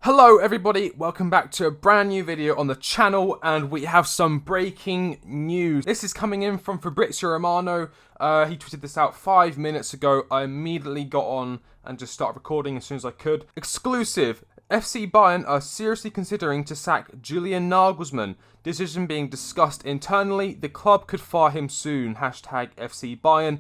Hello everybody, welcome back to a brand new video on the channel, and we have some breaking news. This is coming in from Fabrizio Romano. He tweeted this out 5 minutes ago. I immediately got on and just started recording as soon as I could. Exclusive: FC Bayern are seriously considering to sack Julian Nagelsmann. Decision being discussed internally. The club could fire him soon. Hashtag FC Bayern.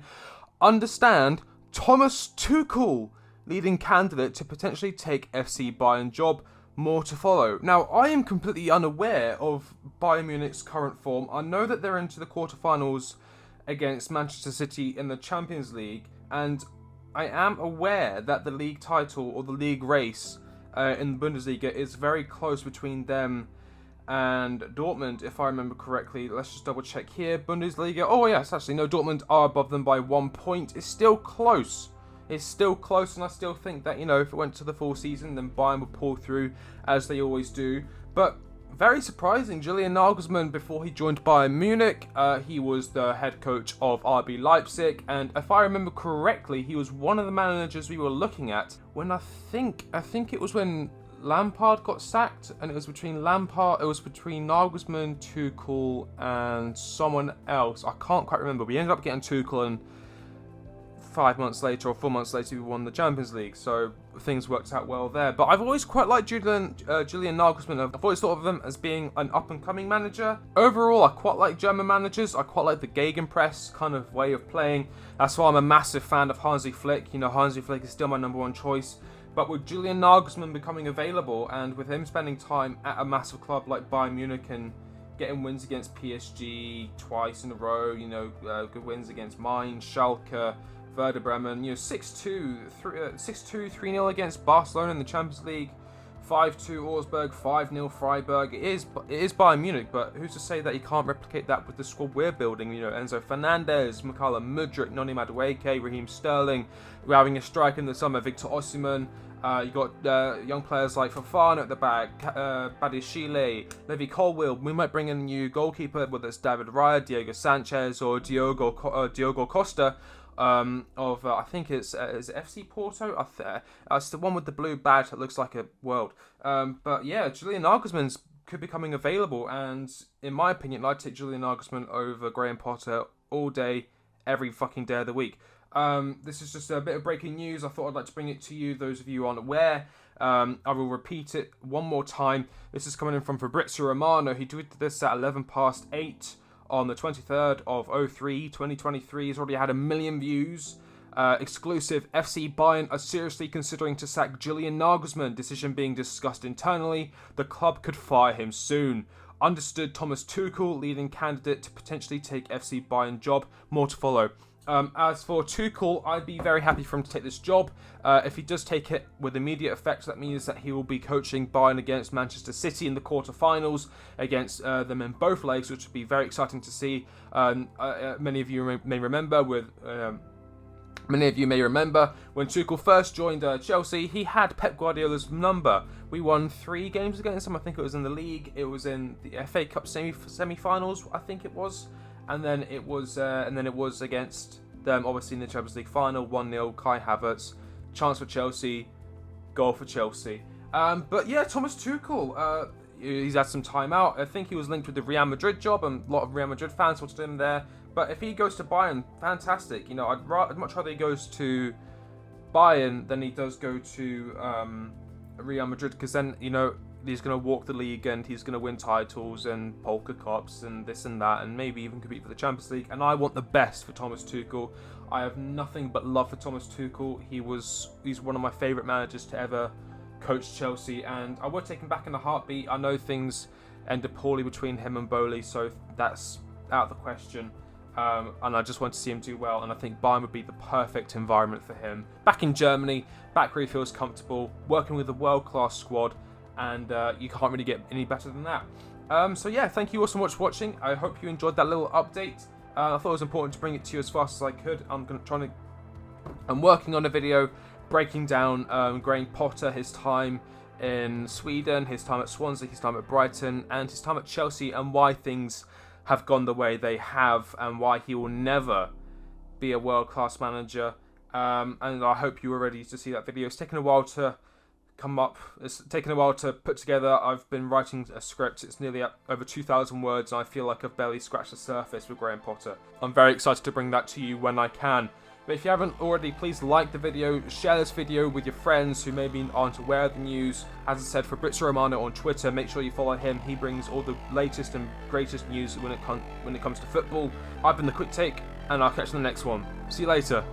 Understand, Thomas Tuchel, leading candidate to potentially take FC Bayern job. More to follow. Now, I am completely unaware of Bayern Munich's current form. I know that they're into the quarterfinals against Manchester City in the Champions League, and I am aware that the league title or the league race in the Bundesliga is very close between them and Dortmund, if I remember correctly. Let's just double check here. Bundesliga. Oh yes, actually no, Dortmund are above them by 1 point. It's still close. It's still close, and I still think that, if it went to the full season, then Bayern would pull through, as they always do. But very surprising, Julian Nagelsmann, before he joined Bayern Munich, he was the head coach of RB Leipzig, and if I remember correctly, he was one of the managers we were looking at when I think it was when Lampard got sacked, and it was between Nagelsmann, Tuchel, and someone else. I can't quite remember. We ended up getting Tuchel, and 5 months later or 4 months later we won the Champions League, so things worked out well there. But I've always quite liked Julian Nagelsmann. I've always thought of him as being an up-and-coming manager. Overall, I quite like German managers. I quite like the Gegenpress kind of way of playing. That's why I'm a massive fan of Hansi Flick. Hansi Flick is still my number one choice. But with Julian Nagelsmann becoming available, and with him spending time at a massive club like Bayern Munich and getting wins against PSG twice in a row, good wins against Mainz, Schalke, Werder Bremen, 6-2, 3-0 against Barcelona in the Champions League, 5-2 Augsburg, 5-0 Freiburg. It is Bayern Munich, but who's to say that you can't replicate that with the squad we're building? Enzo Fernandez, Mykhailo Mudryk, Noni Madueke, Raheem Sterling. We're having a strike in the summer, Victor Osimhen. You got young players like Fofana at the back, Badiashile, Levi Colwill. We might bring in a new goalkeeper, whether it's David Raya, Diego Sanchez, or Diogo Costa. I think it's FC Porto. It's the one with the blue badge that looks like a world. But yeah, Julian Nagelsmann could be coming available, and in my opinion, I'd take Julian Nagelsmann over Graham Potter all day, every fucking day of the week. This is just a bit of breaking news. I thought I'd like to bring it to you, those of you who aren't aware. I will repeat it one more time. This is coming in from Fabrizio Romano. He tweeted this at 8:11 on the 23rd of 2023. He's already had 1 million views. Exclusive: FC Bayern are seriously considering to sack Julian Nagelsmann. Decision being discussed internally. The club could fire him soon. Understood, Thomas Tuchel, leading candidate to potentially take FC Bayern job. More to follow. As for Tuchel, I'd be very happy for him to take this job. If he does take it with immediate effect, that means that he will be coaching Bayern against Manchester City in the quarterfinals, against them in both legs, which would be very exciting to see. Many of you may remember when Tuchel first joined Chelsea, he had Pep Guardiola's number. We won 3 games against him. I think it was in the league, it was in the FA Cup semi-finals, I think it was. And then it was against them, obviously, in the Champions League final, 1-0, Kai Havertz, chance for Chelsea, goal for Chelsea. But yeah, Thomas Tuchel, he's had some time out. I think he was linked with the Real Madrid job, and a lot of Real Madrid fans wanted him there. But if he goes to Bayern, fantastic. I'd much rather he goes to Bayern than he does go to Real Madrid, because then, he's going to walk the league and he's going to win titles and Polka Cups and this and that, and maybe even compete for the Champions League. And I want the best for Thomas Tuchel. I have nothing but love for Thomas Tuchel. He's one of my favourite managers to ever coach Chelsea, and I would take him back in a heartbeat. I know things ended poorly between him and Bowley, so that's out of the question. And I just want to see him do well, and I think Bayern would be the perfect environment for him. Back in Germany, back where he feels comfortable, working with a world-class squad, and you can't really get any better than that. So yeah, thank you all so much for watching. I hope you enjoyed that little update. I thought it was important to bring it to you as fast as I could. I'm working on a video breaking down Graham Potter, his time in Sweden, his time at Swansea, his time at Brighton, and his time at Chelsea, and why things have gone the way they have, and why he will never be a world-class manager. And I hope you were ready to see that video. It's taken a while to come up. It's taken a while to put together. I've been writing a script. It's nearly over 2,000 words, and I feel like I've barely scratched the surface with Graham Potter. I'm very excited to bring that to you when I can. But if you haven't already, please like the video, share this video with your friends who maybe aren't aware of the news. As I said, Fabrizio Romano on Twitter, make sure you follow him. He brings all the latest and greatest news when it comes to football. I've been The Quick Take, and I'll catch you in the next one. See you later.